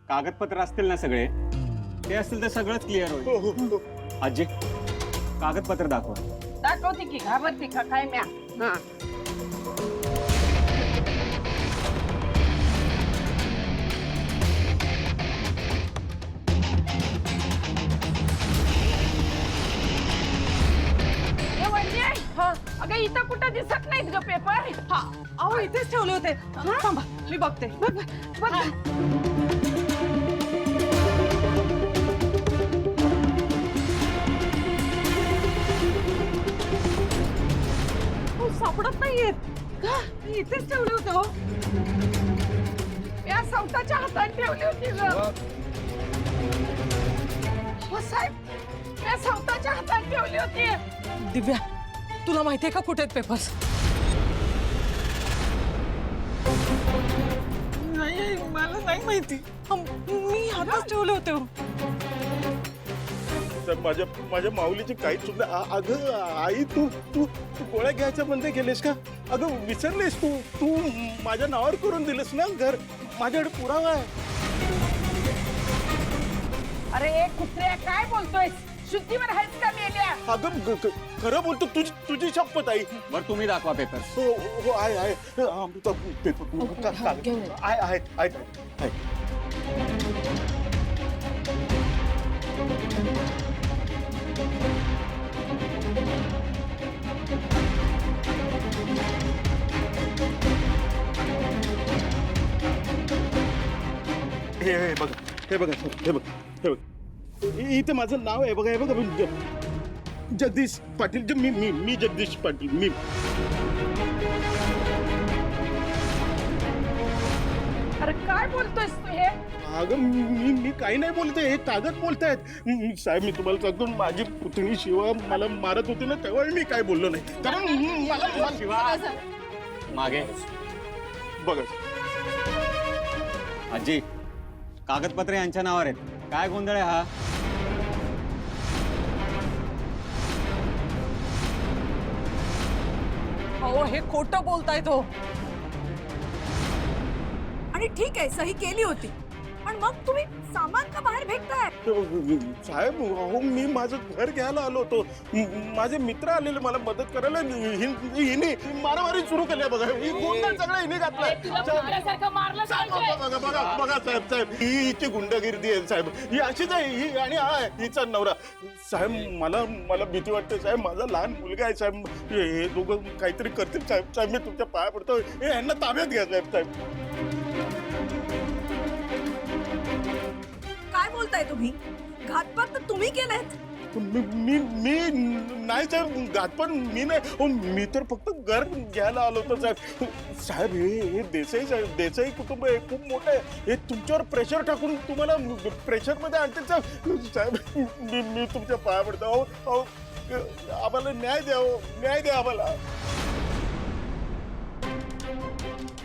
कागदपत्र असतील ना सगळे, ते असतील तर सगळंच क्लिअर होईल. आजी, कागदपत्र दाखव. दाखवते की घाबरते का काय म्या? हा ए वहिनी, अगं इथं कुठं दिसत नाहीत ग पेपर. हा अहो इथेच ठेवले होते. थांबा मी बघते. हो, सापडत नाहीयेत का? मी इथेच ठेवले होते. हो या सावताच्या हातात ठेवली होती ग. हो साहेब, या सावताच्या हातात ठेवली होती. दिव्या, तुला माहितीये का कुठे आहेत पेपर्स? नाही मला नाही माहिती. मी हातात ठेवले होते. तर माझ्या माऊलीची काहीच चूक नाही. अगं आई, तू तू तू गोळ्या घ्यायच्या बंद केलेस का? अगं विसरलेस तू तू माझ्या नावावर करून दिलंस ना घर. माझ्याकडे पुरावा आहे. अरे कुत्र्या काय बोलतोय? शुद्धीवर आहेस का मेल्या? अगं खरं बोलतो. तुझी शपथ आई. बरं तुम्ही दाखवा पेपर. हो हो आहे पेपर आहे. हे बघा इथे माझं नाव आहे बघा. हे बघा, जगदीश पाटील. मी जगदीश पाटील. मी अरे काय बोलतोयस तू हे? अगं मी काही नाही बोलते. हे कागद बोलतायत. साहेब, मी तुम्हाला सांगतो, माझी पुतणी शिवा मला मारत होती ना, तेव्हा मी काय बोललो नाही. कारण मला मागे बघा आजी, कागदपत्र यांच्या नावावर आहेत. काय गोंधळ आहे हा? अहो हे खोटं बोलताय तो. आणि ठीक आहे, सही केली होती, पण मग तुम्ही सामान का बाहेर फेकताय? साहेब, अहो मी माझं घर घ्यायला आलो होतो. माझे मित्र आलेले मला मदत करायला. हिने मारामारी सुरू केली बघा. ही गोंधळ सगळं हिने घातलाय. बघा साहेब, ही हिची गुंडगिरी आहे साहेब. ही अशीच आहे. ही आणि हा हिचा नवरा. साहेब, मला भीती वाटते साहेब. माझा लहान मुलगा आहे साहेब. हे दोघं काहीतरी करतील साहेब. मी तुमच्या पाया पडतो. यांना ताब्यात घ्या साहेब. काय बोलताय तुम्ही? घातपात तर तुम्ही केलेत. मी नाही साहेब, घातपण मी नाही. हो, मी तर फक्त घर घ्यायला आलो होतो साहेब. साहेब, हे देसाई साहेब, देसाई कुटुंब आहे, खूप मोठं आहे. हे तुमच्यावर प्रेशर टाकून तुम्हाला प्रेशरमध्ये आणते साहेब. मी तुमच्या पाया पडतो. अहो आम्हाला न्याय द्या. न्याय द्या आम्हाला.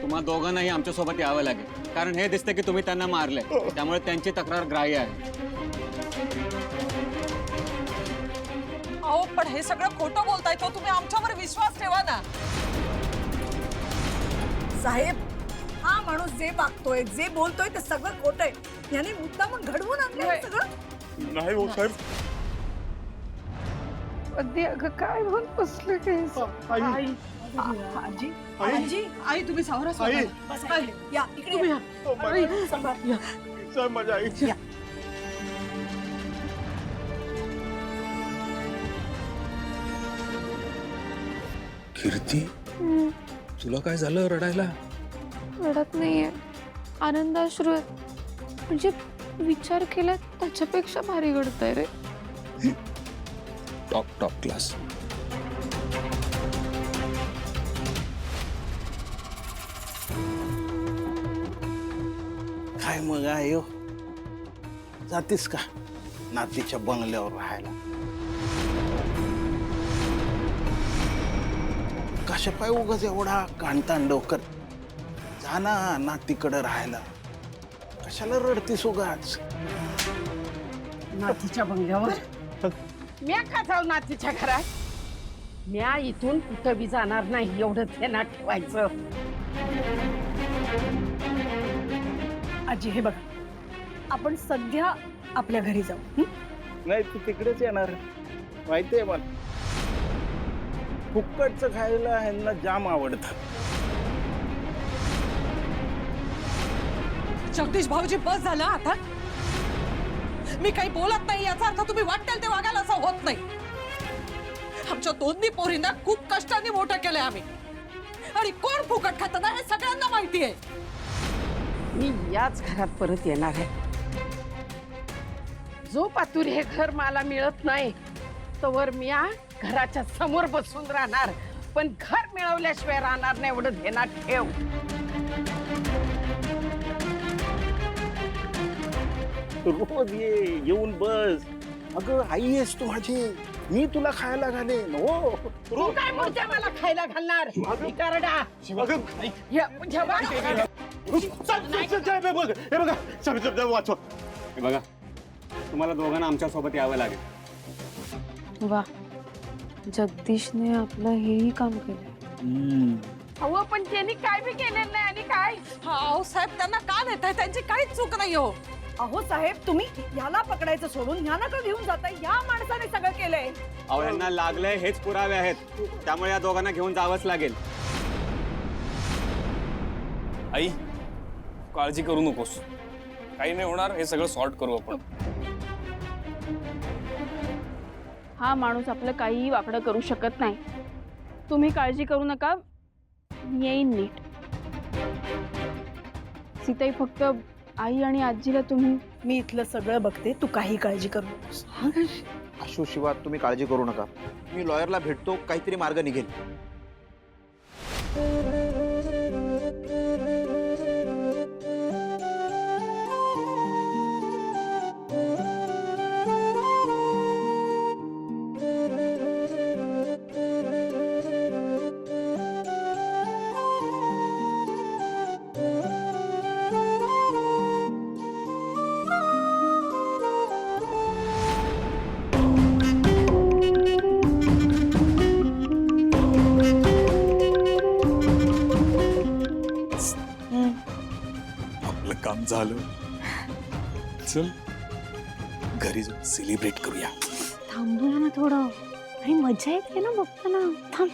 तुम्हा दोघांनाही आमच्यासोबत यावं लागेल, कारण हे दिसतं की तुम्ही त्यांना मारले. त्यामुळे त्यांची तक्रार ग्राह्य आहे. अहो पण हे सगळं खोटं बोलताय तो. तुम्ही आमच्यावर विश्वास ठेवा ना. साहेब, हा माणूस जे वागतोय, जे बोलतोय, ते सगळं खोटं आहे. याने मुद्दामून घडवून आणलंय सगळं. नाही हो साहेब. अगं काय म्हणून बसले आई, आजी, आई, आजी, आई तुम्ही सावरा आई. बसा इकडे. या इकडे तुम्ही या. हो, सांभाळ. साहेब, माझ्या आई. कीर्ती, तुला काय झालं रडायला? रडत नाहीये, आनंदाश्रू आहेत. म्हणजे विचार केला त्याच्यापेक्षा भारी घडतंय रे. Top class. काय मग आहे हो? जातीस का नातीच्या बंगल्यावर राहायला? कशा पाय उगाच एवढा कांतान डोकर? जा ना नातीकडे राहायला. कशाला रडतीस उगाच? नातीच्या बंगल्यावर म्या का जाऊ नातीच्या घरात? म्या इथून कुठं बी जाणार नाही, एवढं ध्यानात ठेवायचं. आजी, हे बघा, आपण सध्या आपल्या घरी जाऊ हं? नाही तू तिकडेच येणार माहितीये मला फुक्कटचं खायला ह्यांना जाम आवडतं. जगदीश भाऊजी बस झालं आता. मी काही बोलत नाही याचा अर्थ तुम्ही वाटेल ते वागायला असं होत नाही. आमच्या दोन्ही पोरींना खूप कष्टाने मोठं केलंय आम्ही आणि कोण फुकट खात ना हे सगळ्यांना माहिती आहे. मी याच घरात परत येणार आहे. जो पातूर हे घर मला मिळत नाही तोवर मी या घराच्या समोर बसून राहणार, पण घर मिळवल्याशिवाय राहणार नाही एवढं ध्यानात ठेव. रोज येऊन बस. अगं आई आहेस तू माझी, मी तुला खायला घालेन. हो तू काय म्हणते मला खायला घालणार भिकारडा? अगं, जेव्हा हे बघा साहेब वाचवा. हे बघा, तुम्हाला दोघांना आमच्या सोबत यावं लागेल. वा, जगदीशने आपलं हेही काम केलं. अहो पण त्यांनी काय बी केलेलं नाही. आणि काय अहो साहेब, त्यांना का नेताय? त्यांची काहीच चूक नाही हो. अहो साहेब, तुम्ही ह्याला पकडायचं सोडून ह्याला का घेऊन जाताय? या माणसाने सगळं केलंय. अहो यांना लागलंय हेच पुरावे आहेत, त्यामुळे या दोघांना घेऊन जावंच लागेल. आई, काळजी करू नकोस, काही नाही होणार. हे सगळं सॉर्ट करू आपण. हा माणूस आपलं काहीही वाकडं करू शकत नाही. तुम्ही काळजी करू नका, येईन नीट. सीताई, फक्त आई आणि आजीला तुम्ही. मी इथलं सगळं बघते, तू काही काळजी करू नकोस. आशू शिवा, तुम्ही काळजी करू नका. मी लॉयरला भेटतो, काहीतरी मार्ग निघेल. आपलं काम झालं. चल घरी जाऊन सेलिब्रेट करूया. थांबूया ना थोडं, आणि मजा येते ना बघताना. थांब.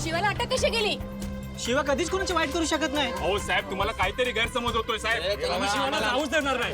शिवाला अटक कशी केली? शिवा कधीच कोणाची वाईट करू शकत नाही. हो साहेब, तुम्हाला काहीतरी गैरसमज होतोय साहेब. आम्ही शिवाला जाऊच देणार नाही.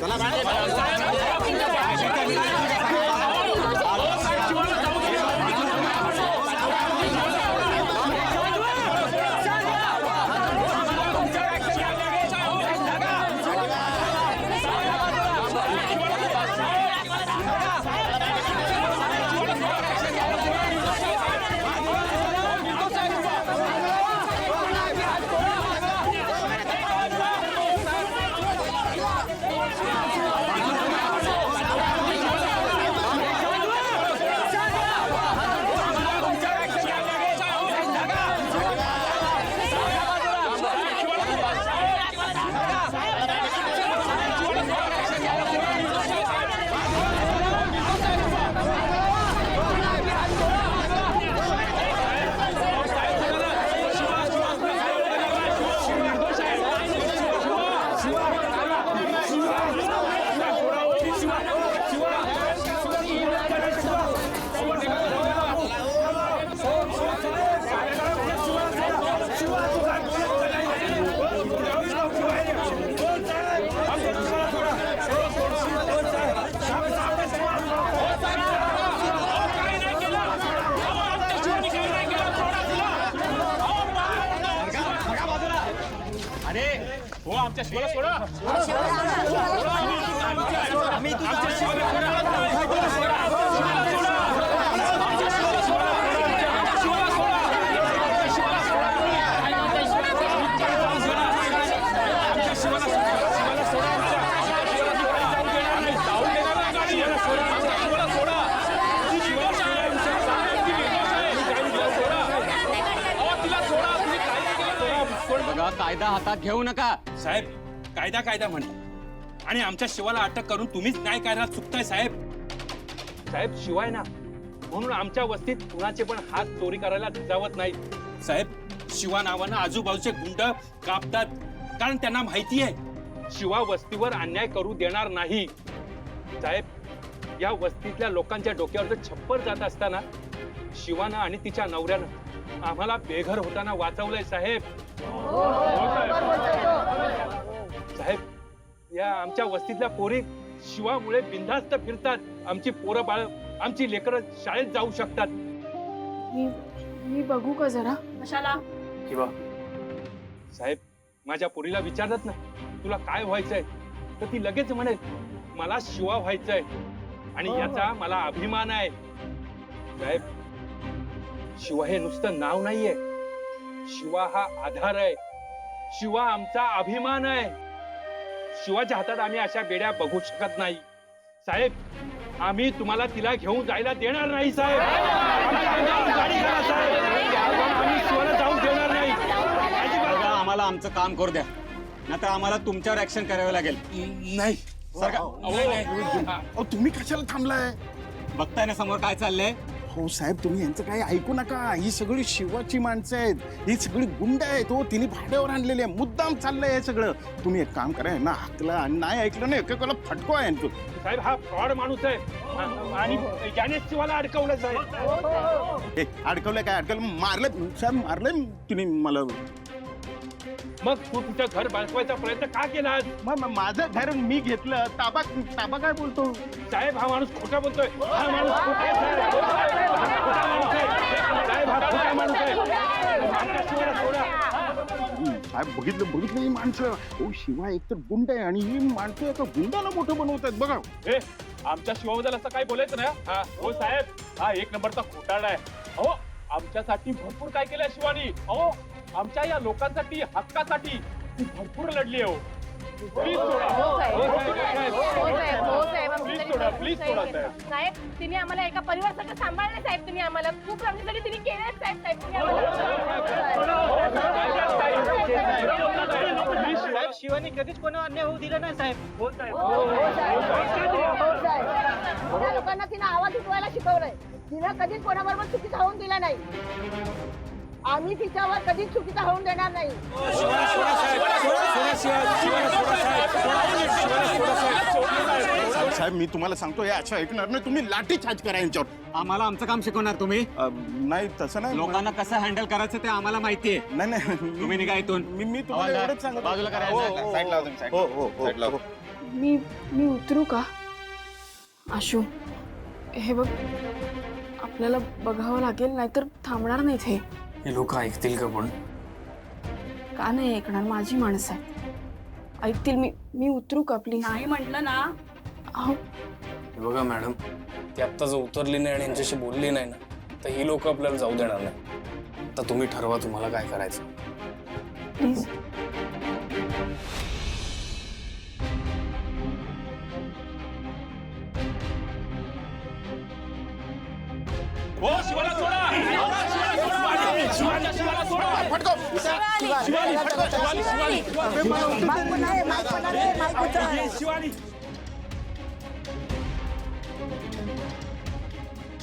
हो आमच्या शिवाला सोडा. कायदा हातात घेऊ नका. साहेब कायदा कायदा म्हणता आणि आमच्या शिवाला अटक करून तुम्हीच न्याय करायला चुकताय साहेब. साहेब शिवाय ना म्हणून आमच्या वस्तीत कुणाचे पण हात चोरी करायला जावत नाही साहेब. शिवा नावानं आजूबाजूचे गुंड कापतात कारण त्यांना माहिती आहे शिवा वस्तीवर अन्याय करू देणार नाही. साहेब या वस्तीतल्या लोकांच्या डोक्यावर छप्पर जात असताना शिवानं आणि तिच्या नवऱ्यानं आम्हाला बेघर होताना वाचवलंय साहेब. साहेब या आमच्या वस्तीतल्या पोरी शिवामुळे बिनधास्त फिरतात. आमची पोरं बाळ आमची लेकरं शाळेत जाऊ शकतात. मी बघू का जरा? कशाला? किंवा साहेब माझ्या पोरीला विचारत ना तुला काय व्हायचंय तर ती लगेच म्हणेल मला शिवा व्हायचंय आणि याचा मला अभिमान आहे. साहेब शिवा हे नुसतं नाव नाहीये. शिवा हा आधार आहे. शिवा आमचा अभिमान आहे. शिवाच्या हातात आम्ही अशा बेड्या बघू शकत नाही साहेब. आम्ही तुम्हाला तिला घेऊन जायला देणार नाही साहेब. गाडी करा साहेब. आम्ही शिवाला जाऊन देणार नाही. बघा, आम्हाला आमचं काम करू द्या नाहीतर आम्हाला तुमच्यावर ऍक्शन करावं लागेल. नाही अहो, तुम्ही कशाला थांबलाय? बघताय ना समोर काय चाललंय. हो साहेब तुम्ही यांचं काही ऐकू नका. ही सगळी शिवाची माणसं आहेत. ही सगळी गुंड आहेत. हो तिने भाड्यावर आणलेले आहे. मुद्दाम चाललंय हे सगळं. तुम्ही एक काम करा ना हाकला आणि नाही ऐकलं ना एकेकाला फटको आहे यांचं. साहेब हा फ्रॉड माणूस आहे आणि याने शिवाला अडकवलं साहेब. अडकवलंय काय अडकवलं? मारलं साहेब मारलंय तिने मला. मग तू तुझं घर बाळगवायचा प्रयत्न का केला? माझं घर मी घेतलं. ताबा ताबा काय बोलतो साहेब हा माणूस खोटा बोलतोय. हा माणूस खोटा आहे, साहेब. हा खोटा माणूस आहे. साहेब हा खोटा माणूस आहे. आमच्या शिवाला सोडा. साहेब बघितलं ही माणसं. हो शिवा एकतर गुंड आहे आणि ही माणसं एका गुंडाला मोठं बनवतात बघा. हे आमच्या शिवाबद्दल असं काय बोलायचं ना? हा हो साहेब हा एक नंबरचा खोटारडा आहे. अहो आमच्यासाठी भरपूर काय केलंय शिवानी. अहो आमच्या या लोकांसाठी हक्कासाठी ती भरपूर लढली आहे. प्लीज सोडा. प्लीज सोडा. प्लीज सोडा साहेब. साहेब तिने आम्हाला एका परिवारासारखं सांभाळलं साहेब. तुम्ही आम्हाला खूप आमच्यासाठी तिने केले साहेब. साहेब तुम्ही साहेब शिवानी कधीच कोणावर अन्याय होऊ दिला नाही साहेब. हो साहेब. त्या लोकांना तिनं आवाज उठवायला शिकवलंय. तिनं कधीच कोणाबरोबर चुकीचा होऊन दिला नाही. आम्ही तिच्यावर कधीच चुकीचा होऊन देणार नाही. साहेब मी तुम्हाला सांगतो हे असं ऐकणार नाही. तुम्ही लाठी चार्ज करा यांच्यावर. आम्हाला आमचं काम शिकवणार तुम्ही. नाही तसं नाही. लोकांना कसं हँडल करायचं ते आम्हाला माहितीये. नाही तुम्ही निघा इथून. मी तुम्हाला एवढंच सांगतो. बाजूला करायचं. साईड लावा तुम्ही, साईड लावा. मी उतरू का? आशू हे बघ आपल्याला बघावं लागेल नाहीतर थांबणार नाहीत हे. हे लोक ऐकतील का पण? का नाही ऐकणार? माझी माणसं आहेत. ऐकतील. मी उतरू का प्लीज? नाही म्हटलं ना. अहो बघा मॅडम ती आत्ता जर उतरली नाही आणि यांच्याशी बोलली नाही ना तर ही लोक आपल्याला जाऊ देणार नाही. आता तुम्ही ठरवा तुम्हाला काय करायचं. प्लीज.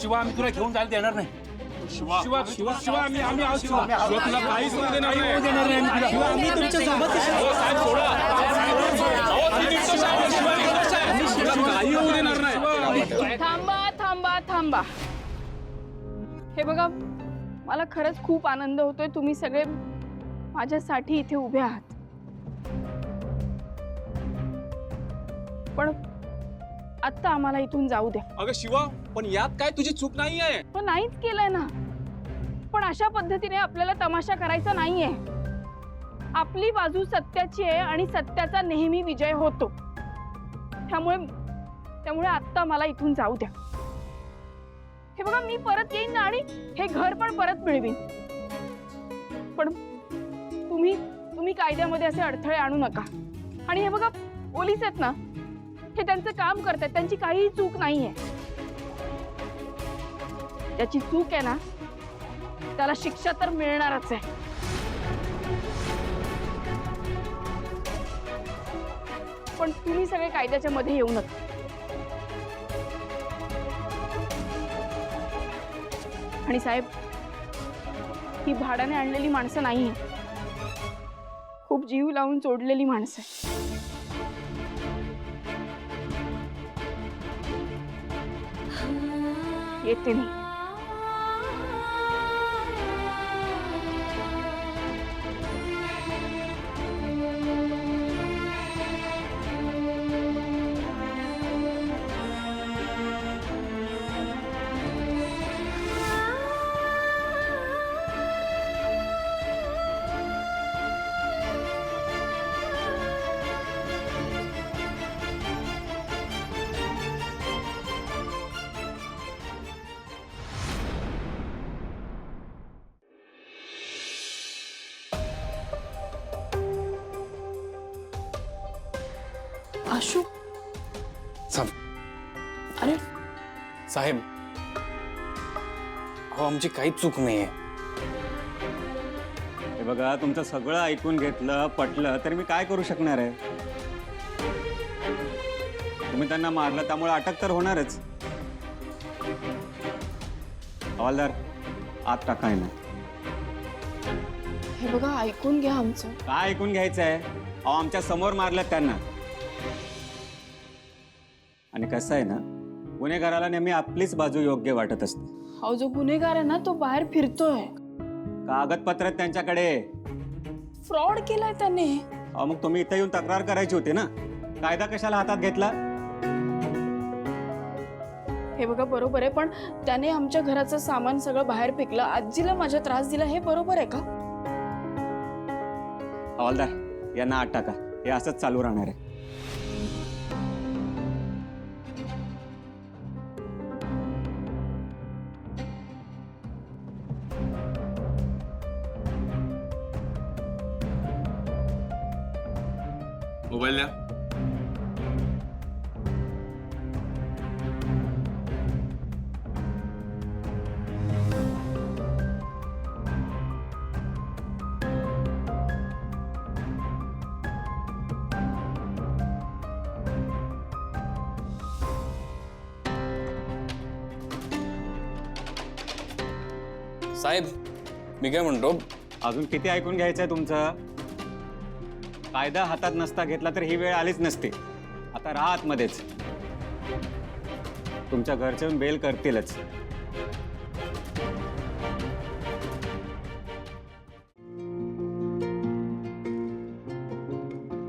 शिवा आम्ही तुला घेऊन जायला देणार नाही. शिवा आम्ही आहोत. शिवा तुला काहीच होऊ देणार नाही. आम्ही तुमच्या सोबत काही होऊ देणार नाही. थांबा. हे बघा मला खरंच खूप आनंद होतोय. तुम्ही सगळे माझ्यासाठी इथे उभे आहात. पण आता आम्हाला इथून जाऊ द्या. अगं शिवा पण यात काय तुझी चूक नाहीये. पण नाहीच केलंय ना. पण अशा पद्धतीने आपल्याला तमाशा करायचा नाहीये. आपली बाजू सत्याची आहे आणि सत्याचा नेहमी विजय होतो. त्यामुळे आता मला इथून जाऊ द्या. हे बघा मी परत येईन ना आणि हे घर पण परत मिळवीन. पण तुम्ही कायद्यामध्ये असे अडथळे आणू नका. आणि हे बघा पोलीस आहेत ना हे त्यांचं काम करतात. त्यांची काहीही चूक नाहीये. त्याची चूक आहे ना त्याला शिक्षा तर मिळणारच आहे. पण तुम्ही सगळे कायद्याच्या मध्ये येऊ नका. आणि साहेब, ही भाड्याने आणलेली माणसं नाहीये, खूप जीव लावून जोडलेली माणसं आहे. येते मी. आशू, अरे साहेब, अहो आमची काहीच चूक नाहीये. हे बघा, तुमचं सगळं ऐकून घेतलं, पटलं तर मी काय करू शकणार आहे? तुम्ही त्यांना मारलं त्यामुळे अटक तर होणारच. हवालदार, आत टाकाय ना. हे बघा, ऐकून घ्या आमचं. काय ऐकून घ्यायचं आहे? अहो आमच्या समोर मारलं त्यांना. आणि कसं आहे ना, गुन्हेगाराला नेहमी आपलीच बाजू योग्य वाटत असते. हा जो गुन्हेगार आहे ना, तो बाहेर फिरतोय. कागदपत्र त्यांच्याकडे. फ्रॉड केलाय त्याने. अहो मग तुम्ही इथे येऊन तक्रार करायची होती ना. कायदा कशाला हातात घेतला? हे बघा, बरोबर आहे, पण त्याने आमच्या घराचं सामान सगळं बाहेर फेकलं, आजीला माझ्या त्रास दिला, हे बरोबर आहे का? हवालदार, यांना आत टाका. हे असंच चालू राहणार आहे. मोबाईल द्या. साहेब, मी काय म्हणतो, अजून किती ऐकून घ्यायचंय तुमचं? कायदा हातात नसता घेतला तर ही वेळ आलीच नसते. आता राहा आतमध्येच. तुमच्या घरचे येऊन बेल करतीलच.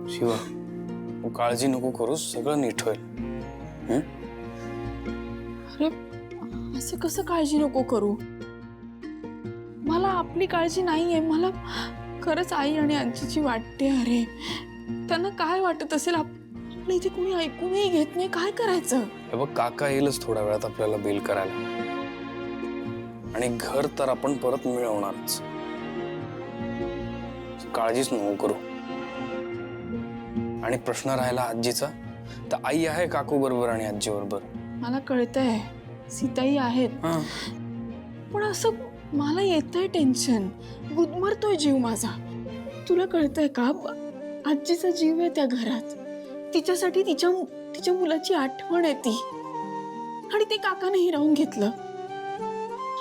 शिवा, तू काळजी नको करूस, सगळं नीट होईल. अरे, असं कसं काळजी नको करू? मला आपली काळजी नाहीये. मला खरंच आई आणि आजीची वाटते. अरे, त्यांना काय वाटत असेल? आपल्या इथे कोणी ऐकूनही घेत नाही, काय करायचं? हे बघ, काका येईलच थोड्या वेळात आपल्याला बेल करायला, आणि घर तर आपण परत मिळवणारच. काळजीच नको करू. आणि प्रश्न राहिला आजीचा, तर आई आहे काकू बरोबर आणि आजी बरोबर. मला कळतंय, सीताई आहेत, पण असं मला येतंय टेन्शन, गुदमरतोय जीव माझा. तुला कळतंय का? आजीचा जीव आहे त्या घरात. तिच्यासाठी तिच्या मुलाची आठवण आहे ती. आणि ते काकाने हिरावून घेतलं.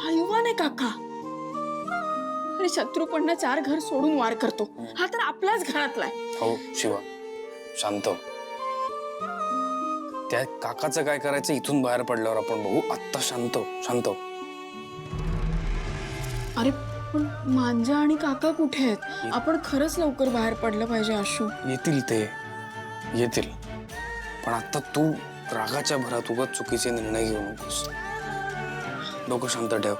हैवान आहे काका. आणि शत्रुपण्णा 4 घर सोडून वार करतो. हा तर आपल्याच घरातला आहे. हो शिवा, शांत. त्या काकाचं काय करायचं इथून बाहेर पडल्यावर आपण बघू. आत्ता शांत शांत. अरे पण मांजा आणि काका कुठे आहेत? आपण खरंच लवकर बाहेर पडलं पाहिजे आशू. येतील ते, येतील. पण आता तू रागाच्या भरात उगाच चुकीचे निर्णय घेऊ नकोस. डोकं शांत ठेव.